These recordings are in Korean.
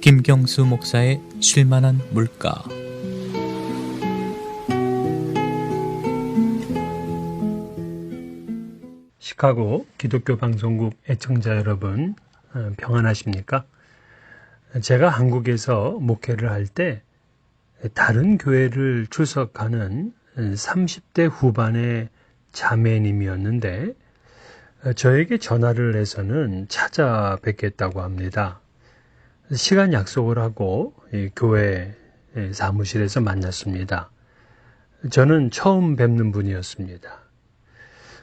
김경수 목사의 쉴만한 물가. 시카고 기독교 방송국 애청자 여러분, 평안하십니까? 제가 한국에서 목회를 할 때 다른 교회를 출석하는 30대 후반의 자매님이었는데 저에게 전화를 해서는 찾아뵙겠다고 합니다. 시간 약속을 하고 교회 사무실에서 만났습니다. 저는 처음 뵙는 분이었습니다.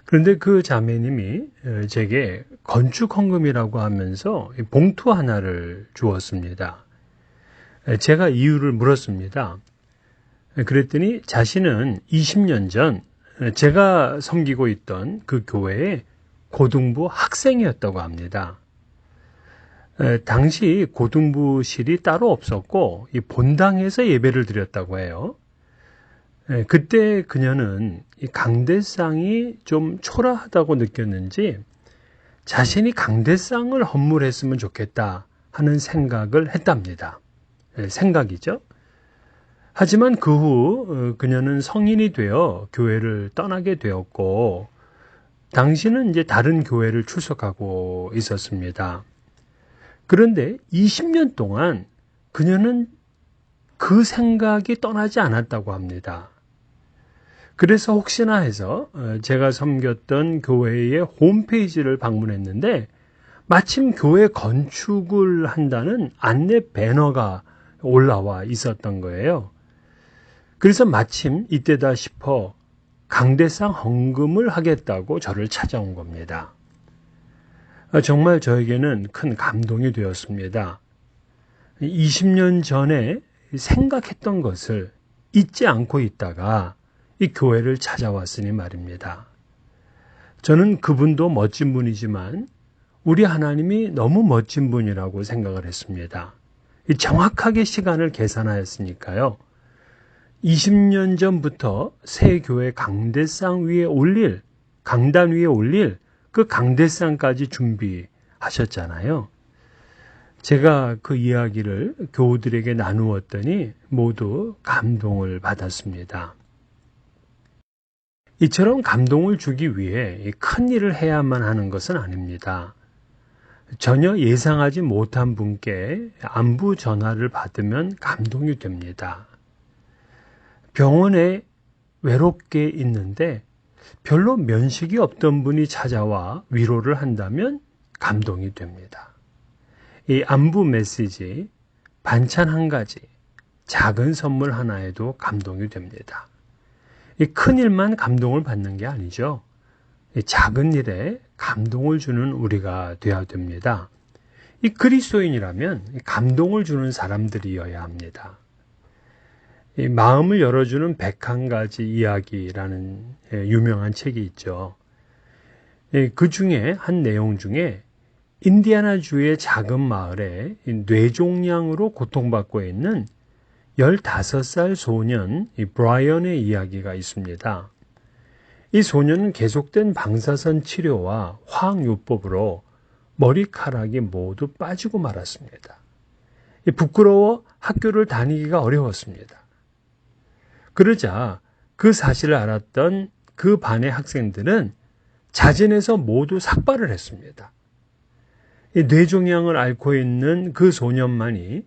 그런데 그 자매님이 제게 건축 헌금이라고 하면서 봉투 하나를 주었습니다. 제가 이유를 물었습니다. 그랬더니 자신은 20년 전 제가 섬기고 있던 그 교회의 고등부 학생이었다고 합니다. 당시 고등부실이 따로 없었고 이 본당에서 예배를 드렸다고 해요. 그때 그녀는 이 강대상이 좀 초라하다고 느꼈는지 자신이 강대상을 헌물했으면 좋겠다 하는 생각을 했답니다. 생각이죠. 하지만 그 후 그녀는 성인이 되어 교회를 떠나게 되었고 당시는 이제 다른 교회를 출석하고 있었습니다. 그런데 20년 동안 그녀는 그 생각이 떠나지 않았다고 합니다. 그래서 혹시나 해서 제가 섬겼던 교회의 홈페이지를 방문했는데 마침 교회 건축을 한다는 안내 배너가 올라와 있었던 거예요. 그래서 마침 이때다 싶어 강대상 헌금을 하겠다고 저를 찾아온 겁니다. 정말 저에게는 큰 감동이 되었습니다. 20년 전에 생각했던 것을 잊지 않고 있다가 이 교회를 찾아왔으니 말입니다. 저는 그분도 멋진 분이지만 우리 하나님이 너무 멋진 분이라고 생각을 했습니다. 정확하게 시간을 계산하였으니까요. 20년 전부터 새 교회 강단 위에 올릴 그 강대상까지 준비하셨잖아요. 제가 그 이야기를 교우들에게 나누었더니 모두 감동을 받았습니다. 이처럼 감동을 주기 위해 큰 일을 해야만 하는 것은 아닙니다. 전혀 예상하지 못한 분께 안부 전화를 받으면 감동이 됩니다. 병원에 외롭게 있는데 별로 면식이 없던 분이 찾아와 위로를 한다면 감동이 됩니다. 이 안부 메시지, 반찬 한 가지, 작은 선물 하나에도 감동이 됩니다. 이 큰 일만 감동을 받는 게 아니죠. 이 작은 일에 감동을 주는 우리가 되어야 됩니다. 이 그리스도인이라면 감동을 주는 사람들이어야 합니다. 이 마음을 열어주는 101가지 이야기라는 유명한 책이 있죠. 그 중에 한 내용 중에 인디아나주의 작은 마을에 뇌종양으로 고통받고 있는 15살 소년 브라이언의 이야기가 있습니다. 이 소년은 계속된 방사선 치료와 화학요법으로 머리카락이 모두 빠지고 말았습니다. 부끄러워 학교를 다니기가 어려웠습니다. 그러자 그 사실을 알았던 그 반의 학생들은 자진해서 모두 삭발을 했습니다. 뇌종양을 앓고 있는 그 소년만이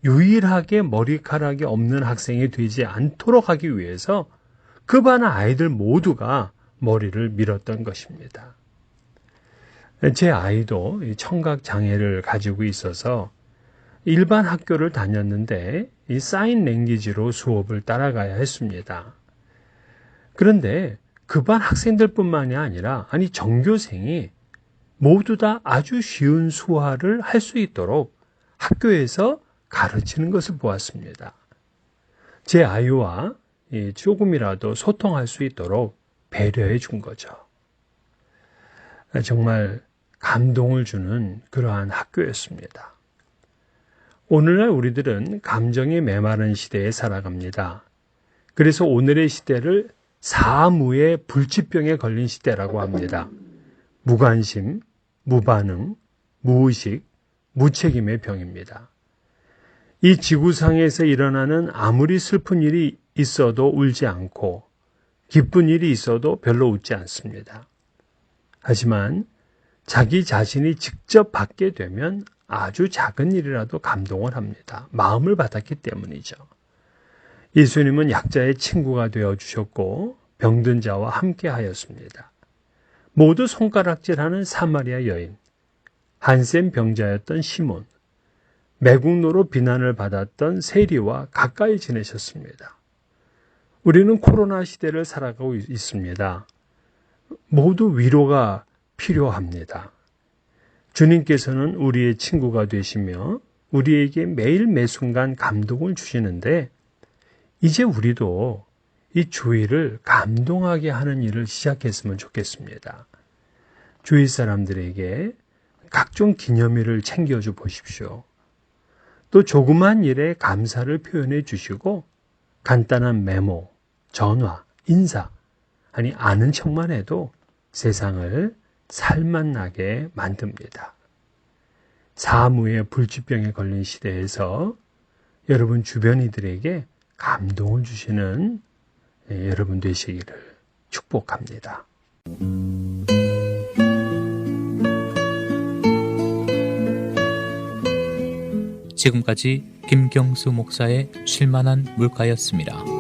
유일하게 머리카락이 없는 학생이 되지 않도록 하기 위해서 그 반 아이들 모두가 머리를 밀었던 것입니다. 제 아이도 청각 장애를 가지고 있어서 일반 학교를 다녔는데 이 사인 랭귀지로 수업을 따라가야 했습니다. 그런데 그 반 학생들뿐만이 아니라 전교생이 모두 다 아주 쉬운 수화를 할 수 있도록 학교에서 가르치는 것을 보았습니다. 제 아이와 조금이라도 소통할 수 있도록 배려해 준 거죠. 정말 감동을 주는 그러한 학교였습니다. 오늘날 우리들은 감정이 메마른 시대에 살아갑니다. 그래서 오늘의 시대를 사무의 불치병에 걸린 시대라고 합니다. 무관심, 무반응, 무의식, 무책임의 병입니다. 이 지구상에서 일어나는 아무리 슬픈 일이 있어도 울지 않고 기쁜 일이 있어도 별로 웃지 않습니다. 하지만 자기 자신이 직접 받게 되면 아주 작은 일이라도 감동을 합니다. 마음을 받았기 때문이죠. 예수님은 약자의 친구가 되어 주셨고 병든 자와 함께 하였습니다. 모두 손가락질하는 사마리아 여인, 한센 병자였던 시몬, 매국노로 비난을 받았던 세리와 가까이 지내셨습니다. 우리는 코로나 시대를 살아가고 있습니다. 모두 위로가 필요합니다. 주님께서는 우리의 친구가 되시며 우리에게 매일 매순간 감동을 주시는데 이제 우리도 이 주위를 감동하게 하는 일을 시작했으면 좋겠습니다. 주위 사람들에게 각종 기념일을 챙겨줘 보십시오. 또 조그만 일에 감사를 표현해 주시고 간단한 메모, 전화, 인사, 아니 아는 척만 해도 세상을 살맛나게 만듭니다. 사무의 불치병에 걸린 시대에서 여러분 주변 이들에게 감동을 주시는 여러분 되시기를 축복합니다. 지금까지 김경수 목사의 쉴만한 물가였습니다.